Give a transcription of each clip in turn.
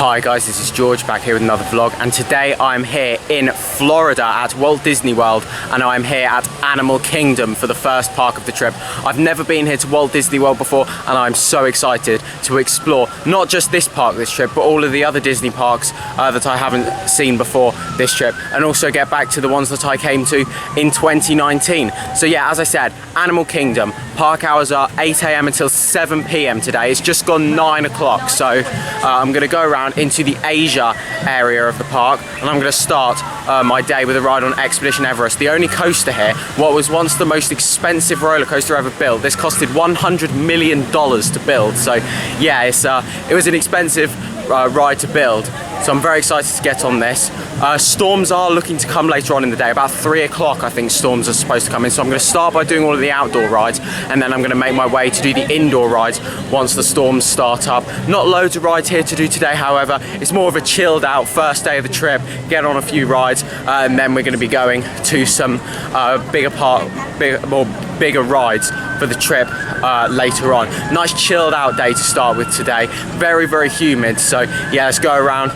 Hi guys, this is George back here with another vlog, and today I'm here in Florida at Walt Disney World, and I'm here at Animal Kingdom for the first park of the trip. I've never been here to Walt Disney World before, and I'm so excited to explore not just this park this trip, but all of the other Disney parks that I haven't seen before this trip, and also get back to the ones that I came to in 2019. So yeah, as I said, Animal Kingdom, park hours are 8 AM until 7 PM today. It's just gone 9 o'clock, so I'm gonna go around into the Asia area of the park, and I'm going to start my day with a ride on Expedition Everest, the only coaster here. What was once the most expensive roller coaster ever built. This costed $100 million to build, so yeah, it was an expensive ride to build. So I'm very excited to get on this. Storms are looking to come later on in the day. About 3 o'clock I think storms are supposed to come in. So I'm going to start by doing all of the outdoor rides, and then I'm going to make my way to do the indoor rides once the storms start up. Not loads of rides here to do today, however. It's more of a chilled out first day of the trip. Get on a few rides, and then we're going to be going to some bigger rides for the trip later on. Nice chilled out day to start with today. Very, very humid. So yeah, let's go around.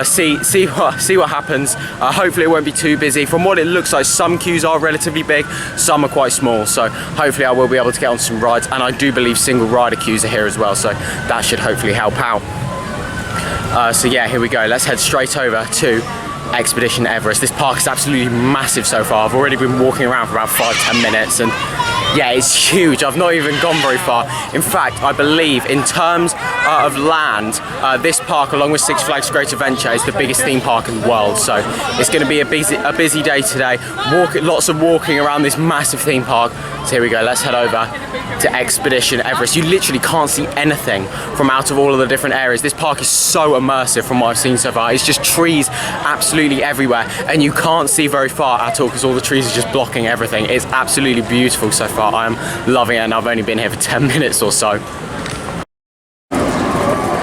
See what happens. Hopefully it won't be too busy. From what it looks like, some queues are relatively big, some are quite small, so hopefully I will be able to get on some rides, and I do believe single rider queues are here as well, so that should hopefully help out. So yeah, here we go. Let's head straight over to Expedition Everest. This park is absolutely massive so far. I've already been walking around for about 5-10 minutes, and yeah, it's huge. I've not even gone very far. In fact, I believe in terms of land, this park, along with Six Flags Great Adventure, is the biggest theme park in the world. So it's going to be a busy day today. Lots of walking around this massive theme park. So here we go. Let's head over to Expedition Everest. You literally can't see anything from out of all of the different areas. This park is so immersive from what I've seen so far. It's just trees absolutely everywhere, and you can't see very far at all because all the trees are just blocking everything. It's absolutely beautiful so far. I am loving it, and I've only been here for 10 minutes or so.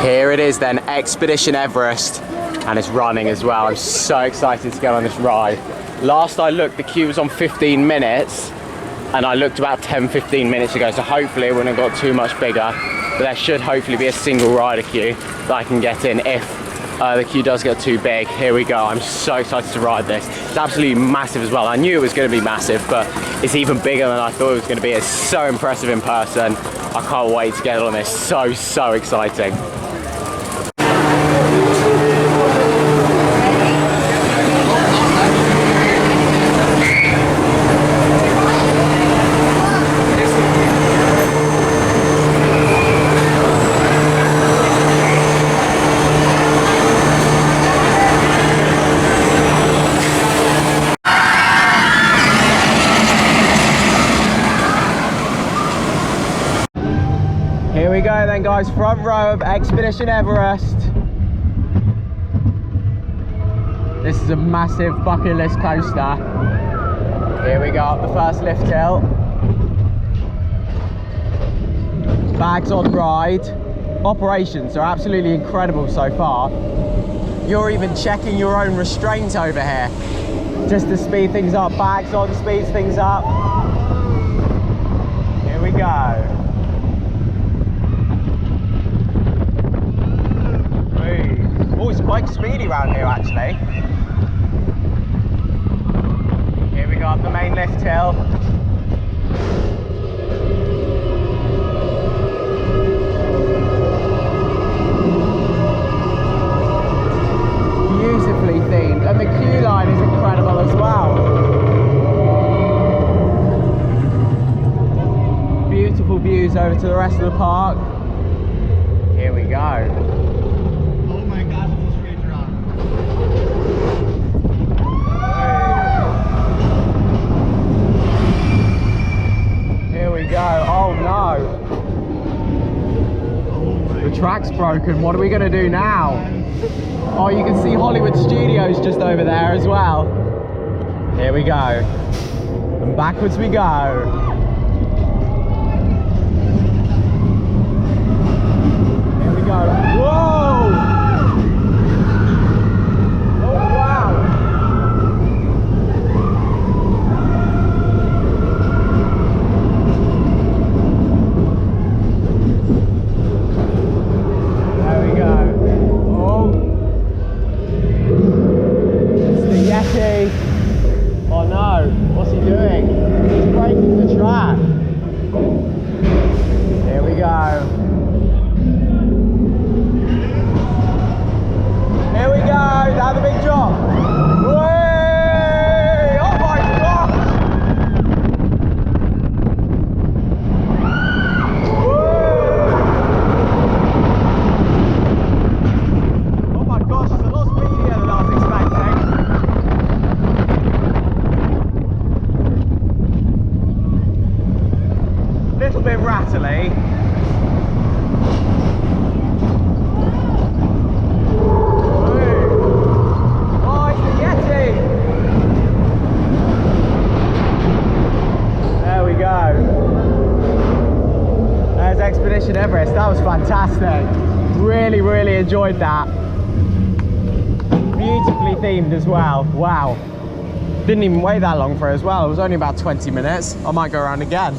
Here it is then, Expedition Everest, and it's running as well. I'm so excited to get on this ride. Last I looked, the queue was on 15 minutes, and I looked about 10-15 minutes ago, so hopefully it wouldn't have got too much bigger, but there should hopefully be a single rider queue that I can get in if the queue does get too big. Here we go. I'm so excited to ride this. It's absolutely massive as well. I knew it was going to be massive, but it's even bigger than I thought it was going to be. It's so impressive in person. I can't wait to get on this. So exciting. Here we go then guys, front row of Expedition Everest. This is a massive bucket list coaster. Here we go up the first lift hill. Bags on ride. Operations are absolutely incredible so far. You're even checking your own restraint over here, just to speed things up. Bags on speeds things up. Here we go. Oh, it's quite speedy around here actually. Here we go up the main lift hill. Beautifully themed, and the queue line is incredible as well. Beautiful views over to the rest of the park. Here we go. Oh no, the track's broken. What are we gonna do now? Oh, you can see Hollywood Studios just over there as well. Here we go, and backwards we go. Here we go. Whoa! There we go. Oh. fantastic. Really, really enjoyed that. Beautifully themed as well. Wow. Didn't even wait that long for it as well. It was only about 20 minutes. I might go around again.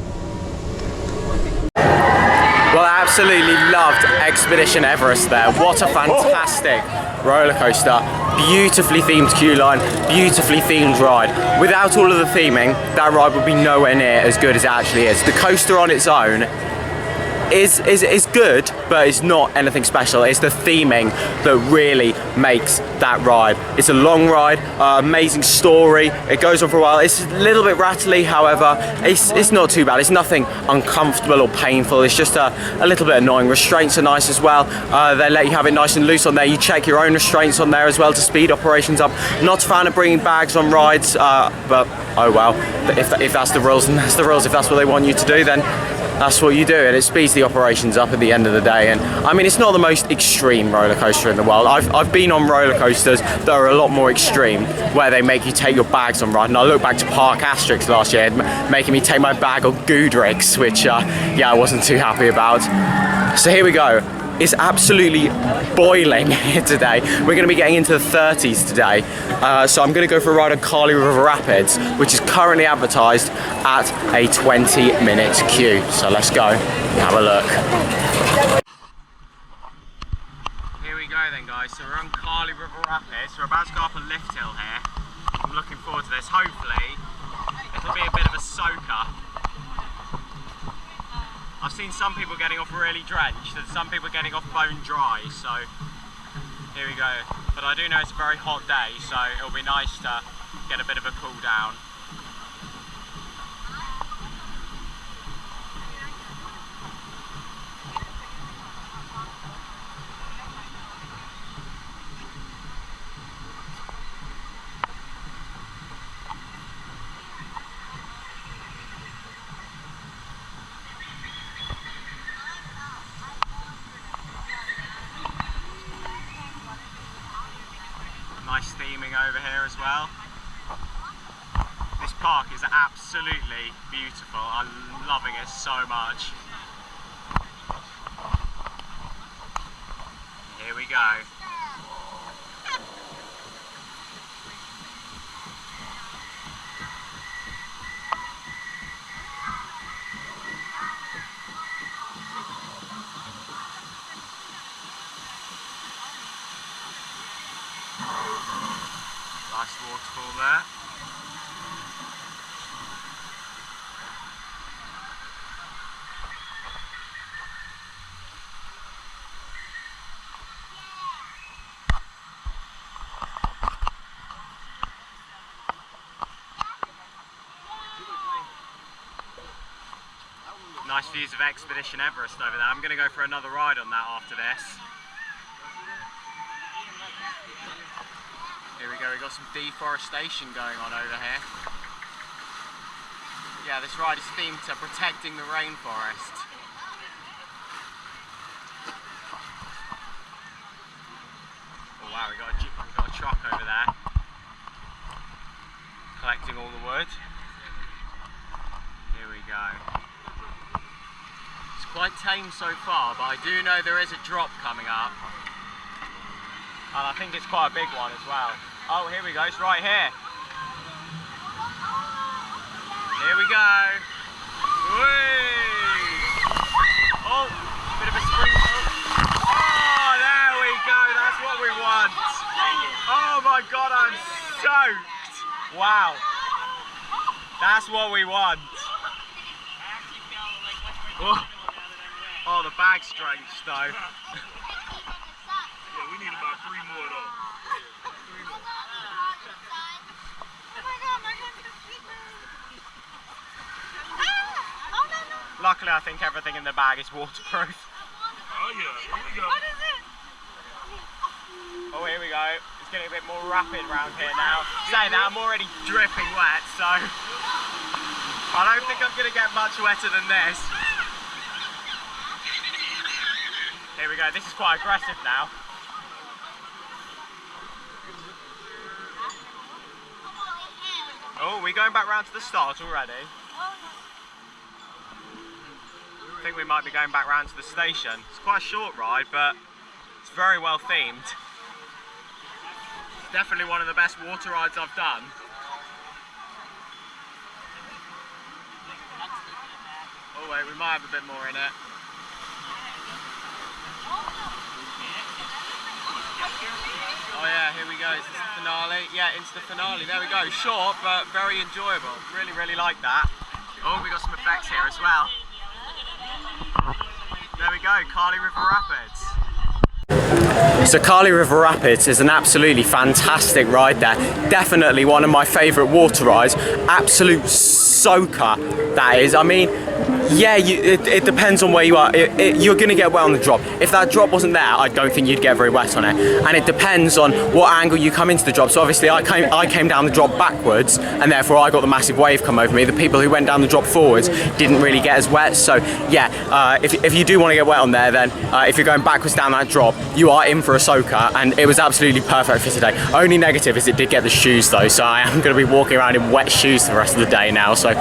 Well, I absolutely loved Expedition Everest there. What a fantastic roller coaster. Beautifully themed queue line, beautifully themed ride. Without all of the theming, that ride would be nowhere near as good as it actually is. The coaster on its own is good, but it's not anything special. It's the theming that really makes that ride. It's a long ride, amazing story. It goes on for a while. It's a little bit rattly, however, it's not too bad. It's nothing uncomfortable or painful. It's just a little bit annoying. Restraints are nice as well. They let you have it nice and loose on there. You check your own restraints on there as well to speed operations up. Not a fan of bringing bags on rides, but oh well. If that's the rules, then that's the rules. If that's what they want you to do, then that's what you do, and it speeds the operations up at the end of the day. And I mean, it's not the most extreme roller coaster in the world. I've been on roller coasters that are a lot more extreme, where they make you take your bags on ride. And I look back to Park Asterix last year, making me take my bag on Goodricks, which yeah, I wasn't too happy about. So here we go. It's absolutely boiling here today. We're going to be getting into the 30s today. So I'm going to go for a ride on Kali River Rapids, which is currently advertised at a 20-minute queue. So let's go and have a look. Here we go then, guys. So we're on Kali River Rapids. We're about to go up a lift hill here. I'm looking forward to this. Hopefully, it'll be a bit of a soaker. I've seen some people getting off really drenched and some people getting off bone dry, so here we go. But I do know it's a very hot day, so it'll be nice to get a bit of a cool down. Nice theming over here as well. This park is absolutely beautiful. I'm loving it so much. Here we go. Nice waterfall there. Nice views of Expedition Everest over there. I'm going to go for another ride on that after this. Here we go, we've got some deforestation going on over here. Yeah, this ride is themed to protecting the rainforest. Oh wow, we got a truck over there collecting all the wood. Here we go. It's quite tame so far, but I do know there is a drop coming up. And I think it's quite a big one as well. Oh, here we go, it's right here. Here we go. Whee! Oh, bit of a sprinkle. Oh, there we go, that's what we want. Oh my God, I'm soaked. Wow. That's what we want. Oh, the bag's drenched though. We need about 3 more of those. Luckily, I think everything in the bag is waterproof. Oh yeah, here we go. What is it? Oh, here we go. It's getting a bit more rapid around here now. Saying that, I'm already dripping wet, so I don't think I'm going to get much wetter than this. Here we go. This is quite aggressive now. Oh, we're going back round to the start already. I think we might be going back round to the station. It's quite a short ride, but it's very well themed. Definitely one of the best water rides I've done. Oh wait, we might have a bit more in it. Oh yeah, here we go, it's the finale. Yeah, into the finale, there we go. Short, but very enjoyable. Really, really like that. Oh, we got some effects here as well. There we go, Kali River Rapids. So Kali River Rapids is an absolutely fantastic ride there. Definitely one of my favourite water rides. Absolute soaker, that is. I mean, yeah, it depends on where you are. You're going to get wet on the drop. If that drop wasn't there, I don't think you'd get very wet on it. And it depends on what angle you come into the drop. So obviously I came down the drop backwards, and therefore I got the massive wave come over me. The people who went down the drop forwards didn't really get as wet. So yeah, if you do want to get wet on there, then if you're going backwards down that drop, you are in for a soaker, and it was absolutely perfect for today. Only negative is it did get the shoes though, so I am going to be walking around in wet shoes for the rest of the day now. So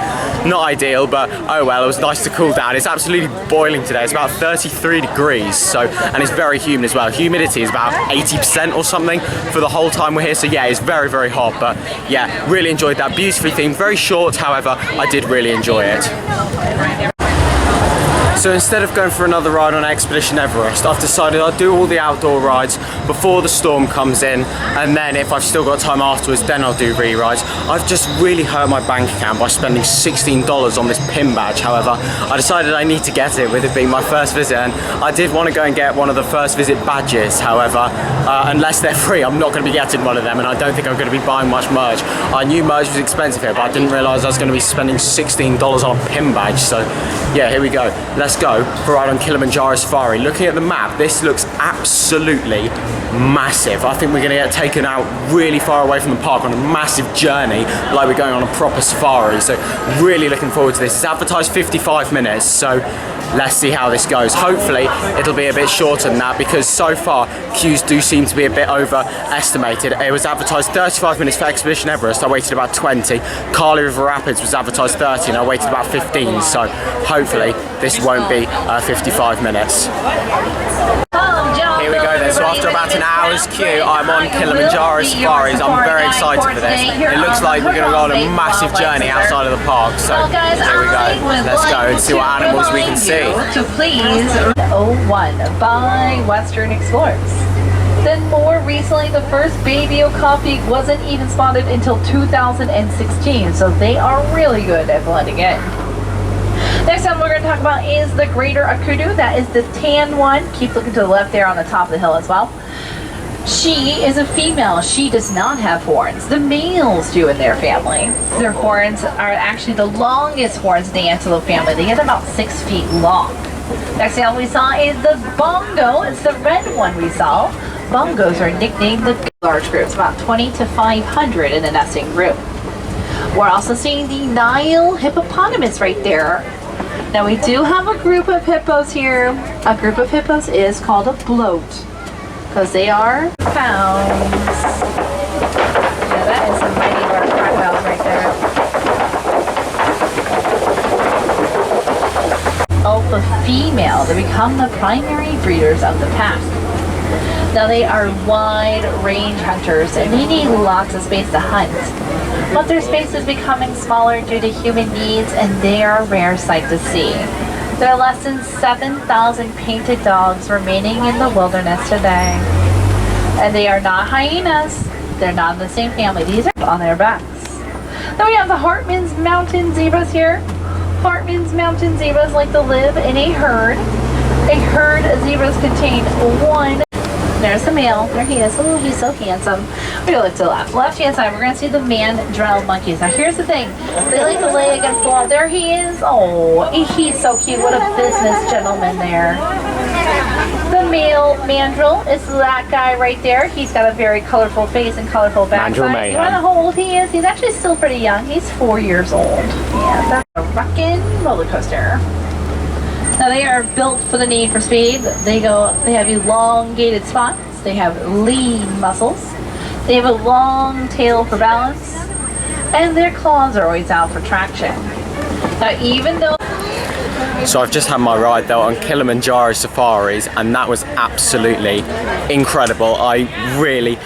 not ideal, but oh well, it was nice to cool down. It's absolutely boiling today. It's about 33 degrees, so, and it's very humid as well. Humidity is about 80% or something for the whole time we're here. So yeah, it's very, very hot, but yeah, really enjoyed that. Beautifully themed, very short, however, I did really enjoy it. So instead of going for another ride on Expedition Everest, I've decided I'll do all the outdoor rides before the storm comes in, and then if I've still got time afterwards, then I'll do re-rides. I've just really hurt my bank account by spending $16 on this pin badge. However, I decided I need to get it with it being my first visit, and I did want to go and get one of the first visit badges. However, unless they're free, I'm not going to be getting one of them, and I don't think I'm going to be buying much merch. I knew merch was expensive here, but I didn't realise I was going to be spending $16 on a pin badge. So yeah, here we go. Let's go for a ride on Kilimanjaro Safari. Looking at the map, this looks absolutely massive. I think we're going to get taken out really far away from the park on a massive journey, like we're going on a proper safari. So really looking forward to this. It's advertised 55 minutes, so let's see how this goes. Hopefully it'll be a bit shorter than that, because so far queues do seem to be a bit overestimated. It was advertised 35 minutes for Expedition Everest. I waited about 20. Kali River Rapids was advertised 30 and I waited about 15. So hopefully this won't be 55 minutes. Here we go then. So after about an hour's queue, I'm on Kilimanjaro Safaris. I'm very excited for this. It looks like we're going to go on a massive journey outside of the park. So here we go. Let's go and see what animals we can see. To please 01 by Western Explorers. Then more recently, the first baby okapi wasn't even spotted until 2016, so they are really good at blending in. Next one we're going to talk about is the Greater Akudu. That is the tan one. Keep looking to the left there on the top of the hill as well. She is a female. She does not have horns. The males do in their family. Their horns are actually the longest horns in the antelope family. They get about 6 feet long. Next thing we saw is the bongo. It's the red one we saw. Bongos are nicknamed the large groups, about 20 to 500 in the nesting group. We're also seeing the Nile hippopotamus right there. Now we do have a group of hippos here. A group of hippos is called a bloat because they are pounds. Yeah, that is some mighty large crocodiles right there. Alpha female, they become the primary breeders of the pack. Now they are wide range hunters and they need lots of space to hunt. But their space is becoming smaller due to human needs, and they are a rare sight to see. There are less than 7,000 painted dogs remaining in the wilderness today. And they are not hyenas. They're not in the same family. These are on their backs. Then we have the Hartmann's Mountain Zebras here. Hartmann's Mountain Zebras like to live in a herd. A herd of zebras contain one. There's the male. There he is. Oh, he's so handsome. We're going to look to the left. Left-hand side, we're going to see the mandrill monkeys. Now, here's the thing. They like to lay against the wall. There he is. Oh, he's so cute. What a business gentleman there. The male mandrill is that guy right there. He's got a very colorful face and colorful backside. You want to know how old he is? He's actually still pretty young. He's 4 years old. Yeah, that's a rockin' roller coaster. Now they are built for the need for speed. They have elongated spots. They have lean muscles. They have a long tail for balance. And their claws are always out for traction. Now even though So I've just had my ride though on Kilimanjaro Safaris, and that was absolutely incredible. I really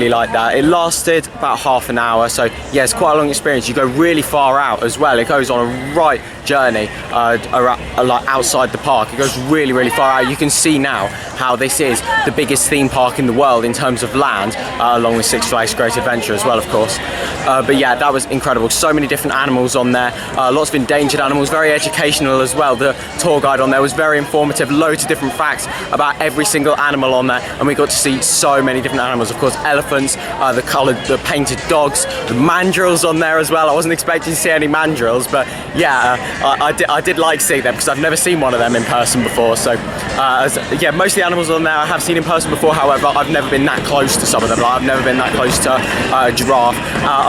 liked that. It lasted about half an hour, so yeah, it's quite a long experience. You go really far out as well. It goes on a right journey like outside the park. It goes really far out. You can see now how this is the biggest theme park in the world in terms of land, along with Six Flags Great Adventure as well, of course. But yeah, that was incredible. So many different animals on there, lots of endangered animals, very educational as well. The tour guide on there was very informative, loads of different facts about every single animal on there, and we got to see so many different animals. Of course, elephants, the painted dogs, the mandrills on there as well. I wasn't expecting to see any mandrills, but yeah, I did like seeing them because I've never seen one of them in person before. So yeah, most of the animals on there I have seen in person before. However, I've never been that close to some of them. Like, I've never been that close to a giraffe.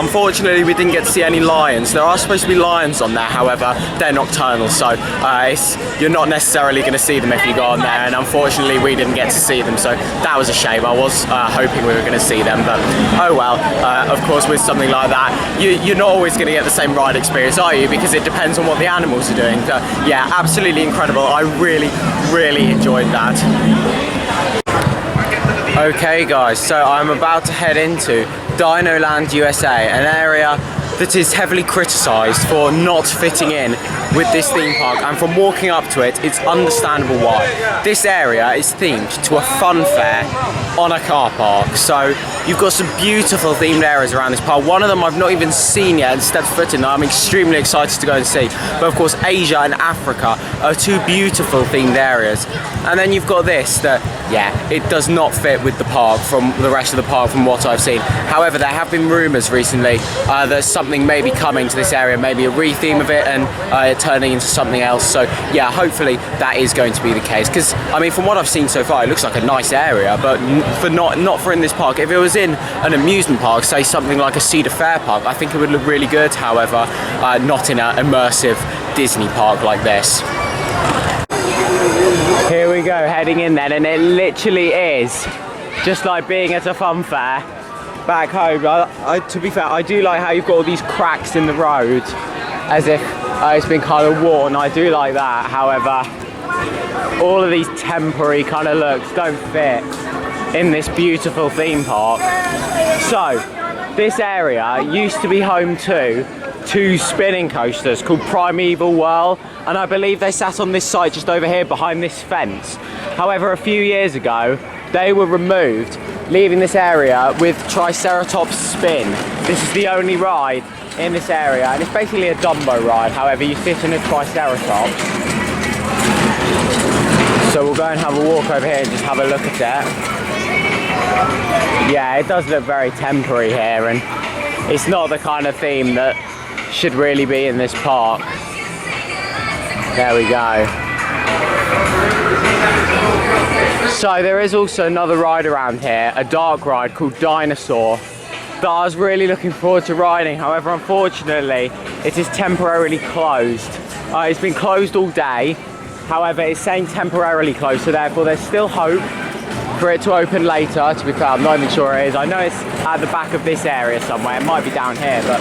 Unfortunately, we didn't get to see any lions. There are supposed to be lions on there, however, they're nocturnal, so you're not necessarily going to see them if you go on there, and unfortunately we didn't get to see them, so that was a shame. I was hoping we were going to see them, but oh well. Of course, with something like that, you're not always going to get the same ride experience, are you? Because it depends on what the animals are doing. Yeah, absolutely incredible. I really enjoyed that. Okay guys, so I'm about to head into Dinoland USA, an area that is heavily criticised for not fitting in with this theme park, and from walking up to it, it's understandable why. This area is themed to a fun fair on a car park, so you've got some beautiful themed areas around this park. One of them I've not even seen yet and stepped foot in that I'm extremely excited to go and see. But of course, Asia and Africa are two beautiful themed areas. And then you've got this that, yeah, it does not fit with the park from the rest of the park from what I've seen. However, there have been rumours recently that something may be coming to this area, maybe a re-theme of it and it turning into something else. So yeah, hopefully that is going to be the case. Because I mean, from what I've seen so far, it looks like a nice area, but not for in this park. If it was in an amusement park, say something like a Cedar Fair park, I think it would look really good. However, not in an immersive Disney park like this. Here we go, heading in then, and it literally is just like being at a fun fair back home. To be fair, I do like how you've got all these cracks in the road as if it's been kind of worn. I do like that. However, all of these temporary kind of looks don't fit in this beautiful theme park. So this area used to be home to two spinning coasters called Primeval Whirl, and I believe they sat on this site just over here behind this fence. However, a few years ago they were removed, leaving this area with Triceratops Spin. This is the only ride in this area, and it's basically a Dumbo ride. However, you sit in a Triceratops. So we'll go and have a walk over here and just have a look at it. Yeah, it does look very temporary here, and it's not the kind of theme that should really be in this park. There we go. So there is also another ride around here, a dark ride called Dinosaur, that I was really looking forward to riding. However, unfortunately, it is temporarily closed. It's been closed all day. However, it's saying temporarily closed, so therefore there's still hope for it to open later. To be fair, I'm not even sure it is. I know it's at the back of this area somewhere. It might be down here, but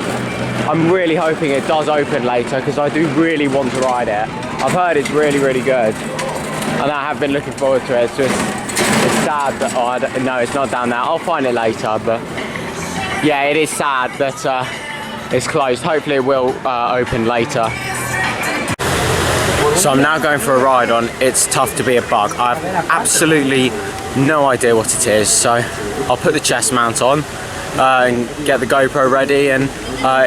I'm really hoping it does open later because I do really want to ride it. I've heard it's really good, and I have been looking forward to it. It's just, it's sad that, no, it's not down there. I'll find it later, but yeah, it is sad that it's closed. Hopefully it will open later. So I'm now going for a ride on It's Tough to Be a Bug. I have absolutely no idea what it is, so I'll put the chest mount on and get the GoPro ready, and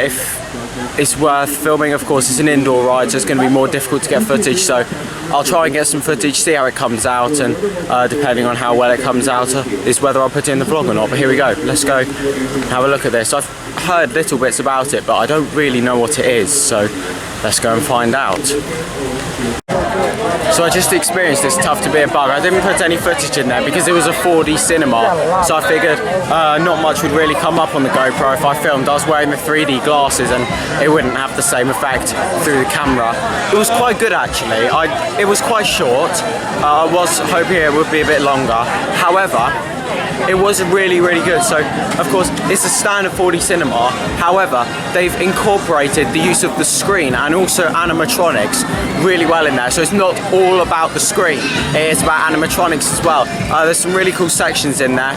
if it's worth filming, of course it's an indoor ride, so it's going to be more difficult to get footage, so I'll try and get some footage, see how it comes out, and depending on how well it comes out is whether I'll put it in the vlog or not. But here we go, let's go have a look at this. I've heard little bits about it, but I don't really know what it is, so let's go and find out. So I just experienced It's Tough to Be a Bug. I didn't put any footage in there because it was a 4D cinema, so I figured not much would really come up on the GoPro if I filmed. I was wearing the 3D glasses and it wouldn't have the same effect through the camera. It was quite good actually. It was quite short. I was hoping it would be a bit longer. However, it was really, really good. So, of course, it's a standard 4D cinema. However, they've incorporated the use of the screen and also animatronics really well in there. So it's not all about the screen, it's about animatronics as well. There's some really cool sections in there.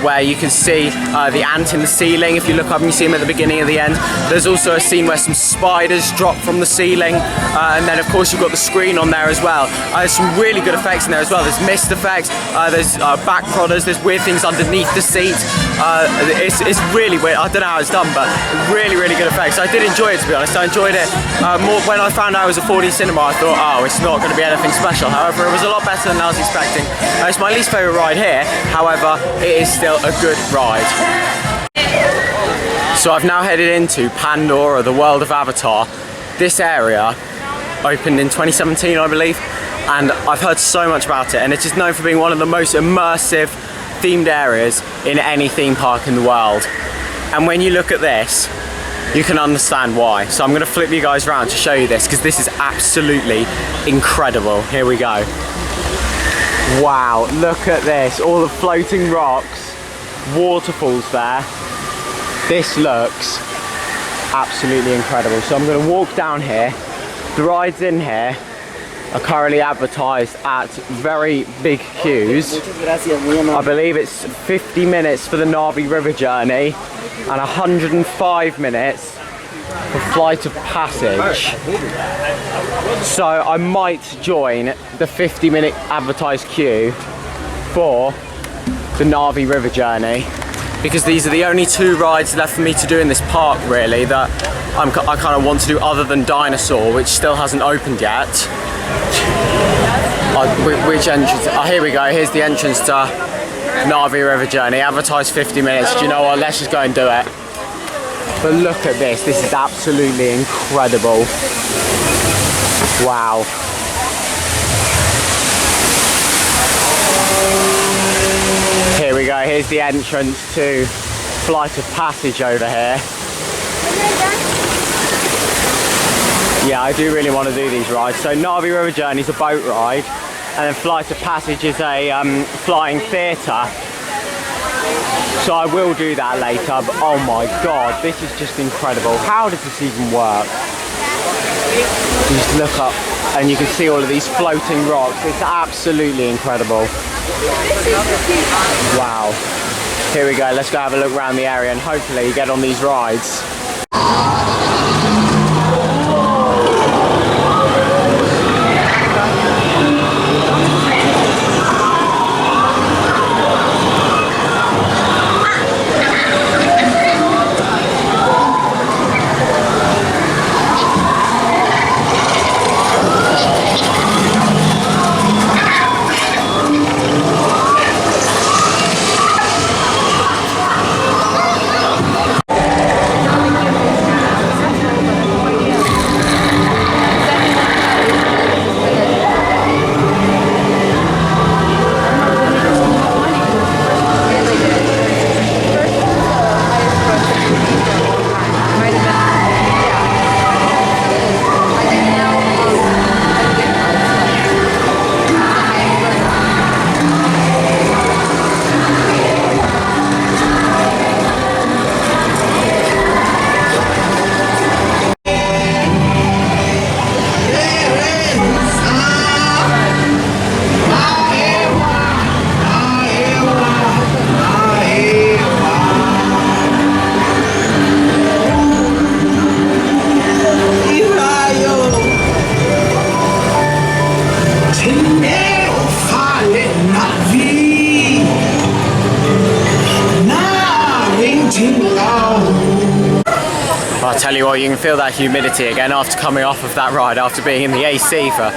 Where you can see the ant in the ceiling. If you look up and you see him at the beginning and the end. There's also a scene where some spiders drop from the ceiling, and then of course you've got the screen on there as well. There's some really good effects in there as well. There's mist effects, there's back prodders, there's weird things underneath the seat. It's really weird. I don't know how it's done, but really, really good effects. I did enjoy it, to be honest. I enjoyed it more when I found out it was a 4D cinema. I thought, oh, it's not going to be anything special. However, it was a lot better than I was expecting. It's my least favourite ride here. However, it is still a good ride. So I've now headed into Pandora, the world of Avatar. This area opened in 2017, I believe, and I've heard so much about it, and it's just known for being one of the most immersive themed areas in any theme park in the world. And when you look at this, you can understand why. So I'm going to flip you guys around to show you this, because this is absolutely incredible. Here we go. Wow, look at this, all the floating rocks, waterfalls there. This looks absolutely incredible. So I'm going to walk down here. The rides in here are currently advertised at very big queues. I believe it's 50 minutes for the Na'vi River journey and 105 minutes for Flight of Passage. So I might join the 50-minute advertised queue for the Na'vi River journey, because these are the only two rides left for me to do in this park, really, that I kind of want to do, other than Dinosaur, which still hasn't opened yet. Which entrance? Oh, here we go. Here's the entrance to Na'vi River journey. Advertised 50 minutes. Do you know what? Let's just go and do it. But look at this. This is absolutely incredible. Wow. Here we go. Here's the entrance to Flight of Passage over here. Yeah, I do really want to do these rides. So Na'vi River journey is a boat ride, and then Flight of Passage is a flying theatre. So I will do that later, but oh my god, this is just incredible. How does this even work? You just look up and you can see all of these floating rocks. It's absolutely incredible. Wow. Here we go, let's go have a look around the area and hopefully get on these rides. I'll tell you what, you can feel that humidity again after coming off of that ride, after being in the AC for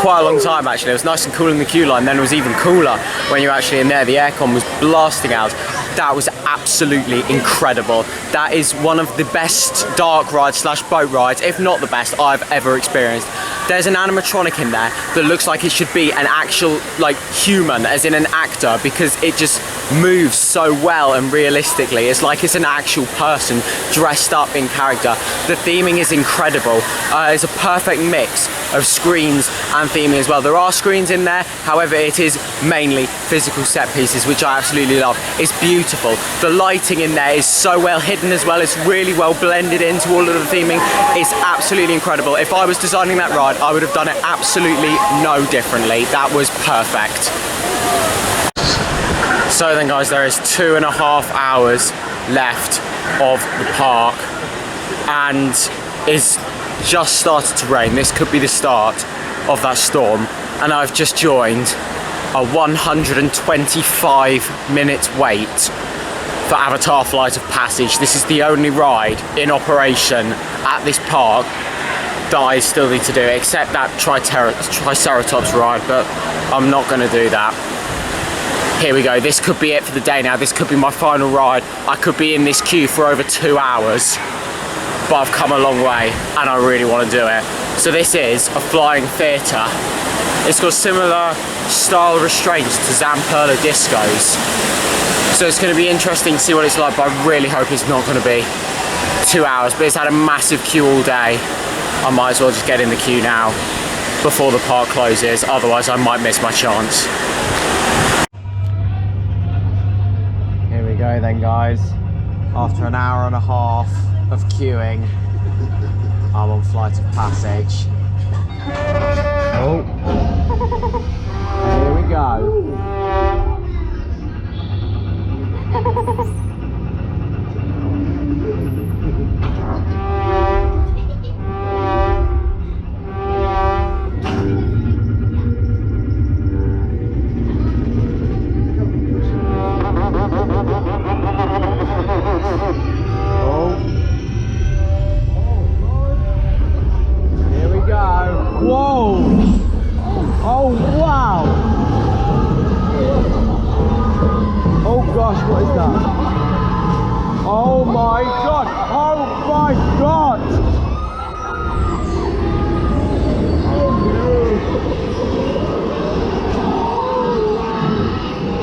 quite a long time actually. It was nice and cool in the queue line, then it was even cooler when you're actually in there. The aircon was blasting out. That was absolutely incredible. That is one of the best dark rides slash boat rides, if not the best, I've ever experienced. There's an animatronic in there that looks like it should be an actual, like, human, as in an actor, because it just moves so well and realistically. It's like it's an actual person dressed up in character. The theming is incredible. It's a perfect mix of screens and theming as well. There are screens in there, however it is mainly physical set pieces, which I absolutely love. It's beautiful. The lighting in there is so well hidden as well. It's really well blended into all of the theming. It's absolutely incredible. If I was designing that ride, I would have done it absolutely no differently. That was perfect. So then guys, there is 2.5 hours left of the park and it's just started to rain. This could be the start of that storm, and I've just joined a 125-minute wait for Avatar Flight of Passage. This is the only ride in operation at this park that I still need to do, except that Triceratops ride, but I'm not going to do that. Here we go, this could be it for the day now. This could be my final ride. I could be in this queue for over 2 hours, but I've come a long way and I really want to do it. So this is a flying theatre. It's got similar style restraints to Zamperla Discos. So it's going to be interesting to see what it's like, but I really hope it's not going to be 2 hours. But it's had a massive queue all day. I might as well just get in the queue now before the park closes, otherwise I might miss my chance. Go then guys, after an hour and a half of queuing, I'm on Flight of Passage. Oh, here we go.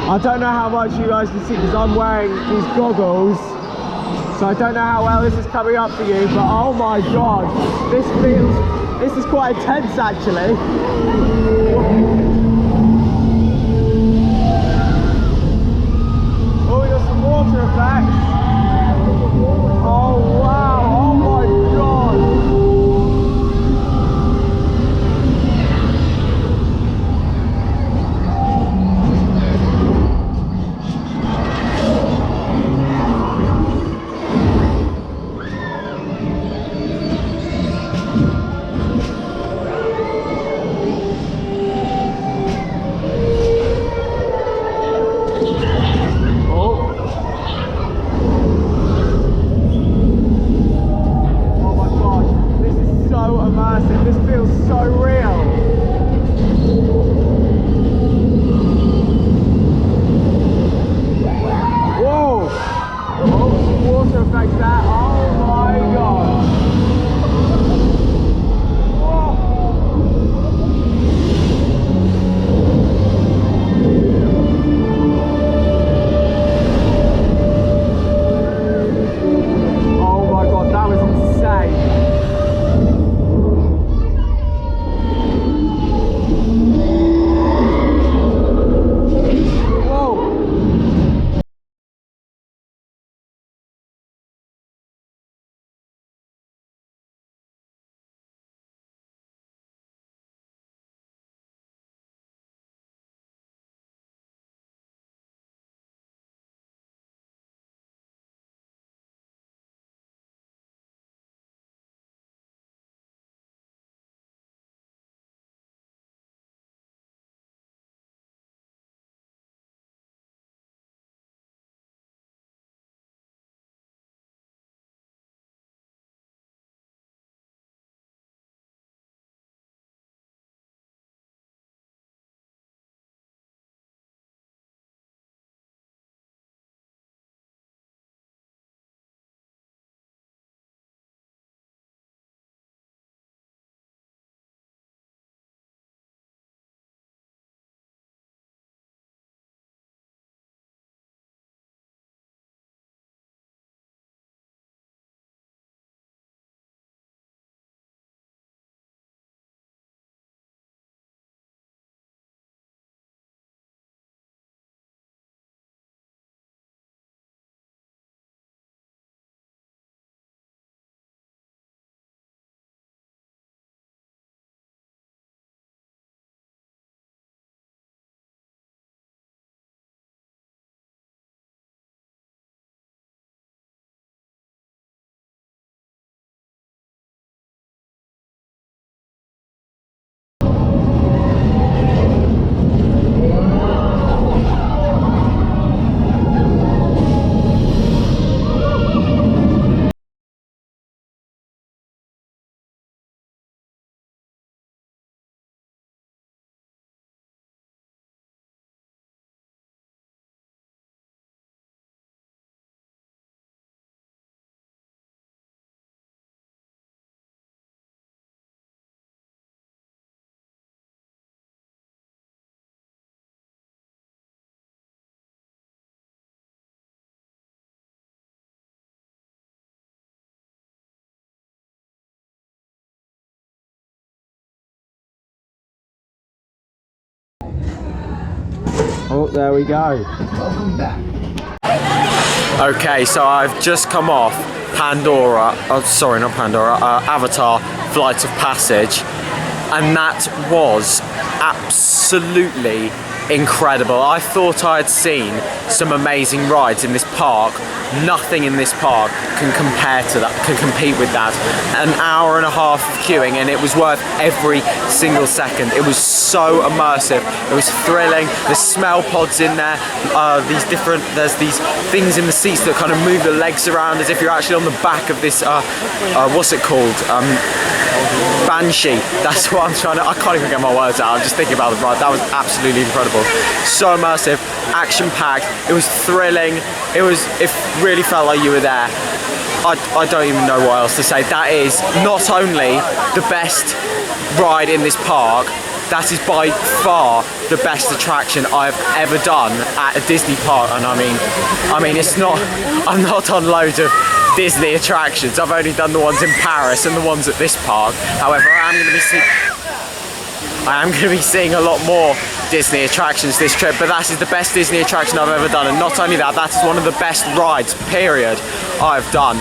I don't know how much you guys can see because I'm wearing these goggles, so I don't know how well this is coming up for you, but oh my god, this is quite intense actually. Oh, we got some water effects. Oh wow, oh my god. Oh, there we go. Okay, so I've just come off Pandora, oh sorry, not Pandora, Avatar Flight of Passage, and that was absolutely incredible. I thought I had seen some amazing rides in this park. Nothing in this park can compare to that, can compete with that. An hour and a half of queuing, and it was worth every single second. It was so immersive. It was thrilling. There's smell pods in there. There's these things in the seats that kind of move the legs around as if you're actually on the back of this, what's it called? Banshee. That's what I'm trying to, I can't even get my words out. I'm just thinking about the ride. That was absolutely incredible. So immersive, action packed. It was thrilling. It really felt like you were there. I don't even know what else to say. That is not only the best ride in this park, that is by far the best attraction I've ever done at a Disney park. And I mean, it's not, I'm not on loads of Disney attractions. I've only done the ones in Paris and the ones at this park. However, I am going to be seeing a lot more Disney attractions this trip, but that is the best Disney attraction I've ever done. And not only that, that is one of the best rides, period, I've done.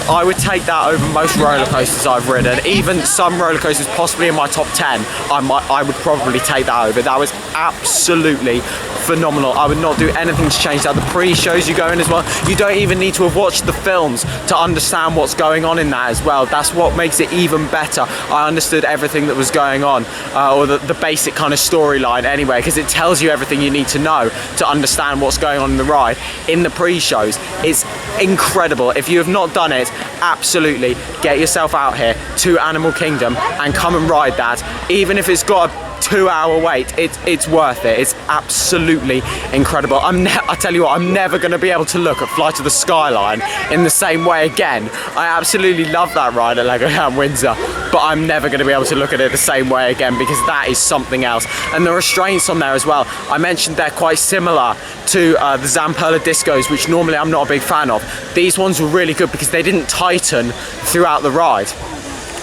I would take that over most roller coasters I've ridden. Even some roller coasters possibly in my top 10, I would probably take that over. That was absolutely phenomenal. I would not do anything to change that. The pre-shows you go in as well, you don't even need to have watched the films to understand what's going on in that as well. That's what makes it even better. I understood everything that was going on, or the basic kind of storyline anyway, because it tells you everything you need to know to understand what's going on in the ride. In the pre-shows, it's incredible. If you have not done it, absolutely get yourself out here to Animal Kingdom and come and ride that. Even if it's got a 2-hour wait, it's worth it. It's absolutely incredible. I tell you what, I'm never going to be able to look at Flight of the Skyline in the same way again. I absolutely love that ride at Legoland Windsor, but I'm never going to be able to look at it the same way again, because that is something else. And the restraints on there as well, I mentioned they're quite similar to the Zamperla Discos, which normally I'm not a big fan of. These ones were really good because they didn't tighten throughout the ride.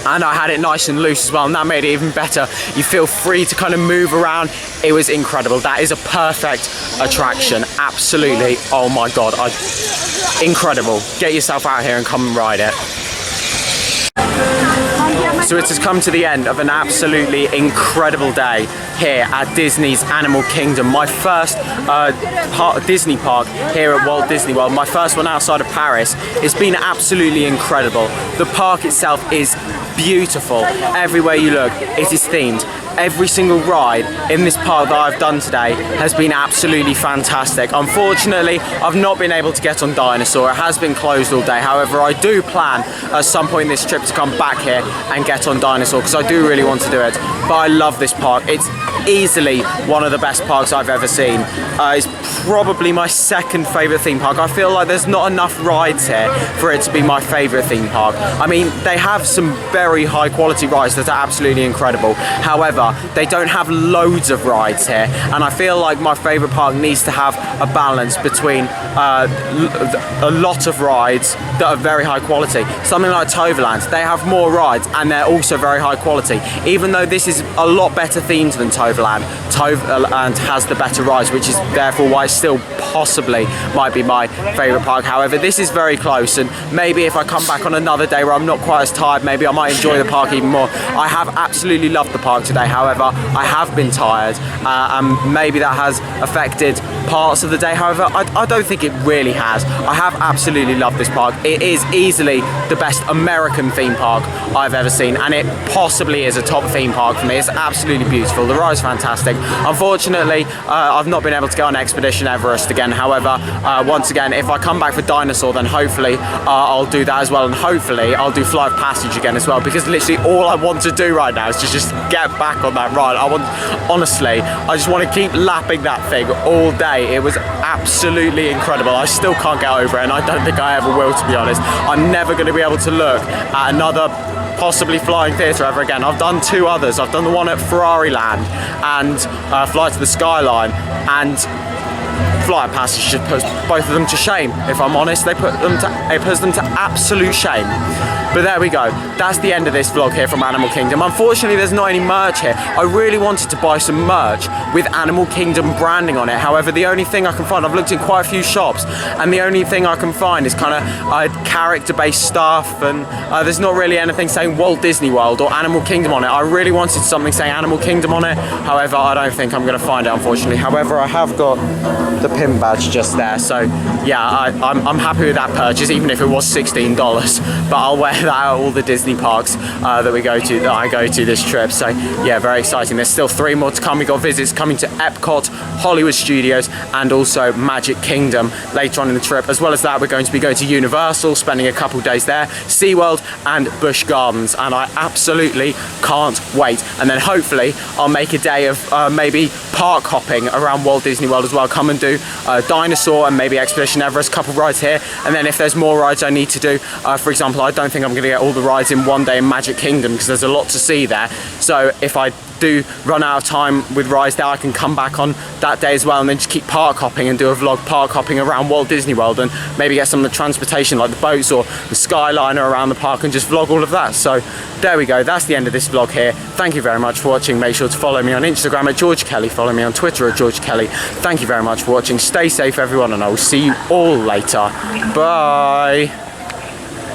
And I had it nice and loose as well, and that made it even better. You feel free to kind of move around. It was incredible. That is a perfect attraction, absolutely. Oh my God, incredible. Get yourself out here and come and ride it. So it has come to the end of an absolutely incredible day here at Disney's Animal Kingdom. My first Disney park here at Walt Disney World, my first one outside of Paris. It's been absolutely incredible. The park itself is beautiful. Everywhere you look, it is themed. Every single ride in this park that I've done today has been absolutely fantastic. Unfortunately, I've not been able to get on Dinosaur. It has been closed all day. However, I do plan at some point in this trip to come back here and get on Dinosaur, because I do really want to do it. But I love this park. It's easily one of the best parks I've ever seen. It's probably my second favourite theme park. I feel like there's not enough rides here for it to be my favourite theme park. I mean, they have some very high quality rides that are absolutely incredible. However, they don't have loads of rides here, and I feel like my favourite park needs to have a balance between a lot of rides that are very high quality. Something like Toverland, they have more rides and they're also very high quality. Even though this is a lot better themed than Toverland, Toverland has the better rides, which is therefore why it still possibly might be my favourite park. However, this is very close, and maybe if I come back on another day where I'm not quite as tired, maybe I might enjoy the park even more. I have absolutely loved the park today. However, I have been tired, and maybe that has affected parts of the day. However, I don't think it really has. I have absolutely loved this park. It is easily the best American theme park I've ever seen, and it possibly is a top theme park for me. It's absolutely beautiful. The ride's fantastic. Unfortunately, I've not been able to go on Expedition Everest again. However, once again, if I come back for Dinosaur, then hopefully I'll do that as well, and hopefully I'll do Flight of Passage again as well, because literally all I want to do right now is to just get back on that ride. Honestly, I just want to keep lapping that thing all day. It was absolutely incredible. I still can't get over it, and I don't think I ever will, to be honest. I'm never going to be able to look at another possibly flying theatre ever again. I've done 2 others. I've done the one at Ferrari Land and Flight of the Skyline, and Flight of Passage just puts both of them to shame. If I'm honest, it puts them to absolute shame. But there we go. That's the end of this vlog here from Animal Kingdom. Unfortunately, there's not any merch here. I really wanted to buy some merch with Animal Kingdom branding on it. However, the only thing I can find, I've looked in quite a few shops, and the only thing I can find is kind of character-based stuff, and there's not really anything saying Walt Disney World or Animal Kingdom on it. I really wanted something saying Animal Kingdom on it. However, I don't think I'm going to find it, unfortunately. However, I have got the pin badge just there, so yeah, I'm happy with that purchase, even if it was $16. But I'll wear that at all the Disney parks that I go to this trip. So yeah, very exciting. There's still 3 more to come. We got visits coming to Epcot, Hollywood Studios, and also Magic Kingdom later on in the trip. As well as that, we're going to be going to Universal, spending a couple days there, SeaWorld and Busch Gardens, and I absolutely can't wait. And then hopefully I'll make a day of maybe park hopping around Walt Disney World as well. Come and do Dinosaur and maybe Expedition Everest, couple rides here, and then if there's more rides I need to do, for example, I don't think I'm going to get all the rides in one day in Magic Kingdom because there's a lot to see there. So if I do run out of time with rides there, I can come back on that day as well, and then just keep park hopping and do a vlog park hopping around Walt Disney World, and maybe get some of the transportation like the boats or the Skyliner around the park and just vlog all of that. So there we go, that's the end of this vlog here. Thank you very much for watching. Make sure to follow me on Instagram at George Kelly, follow me on Twitter at George Kelly. Thank you very much for watching. Stay safe everyone, and I will see you all later. Bye.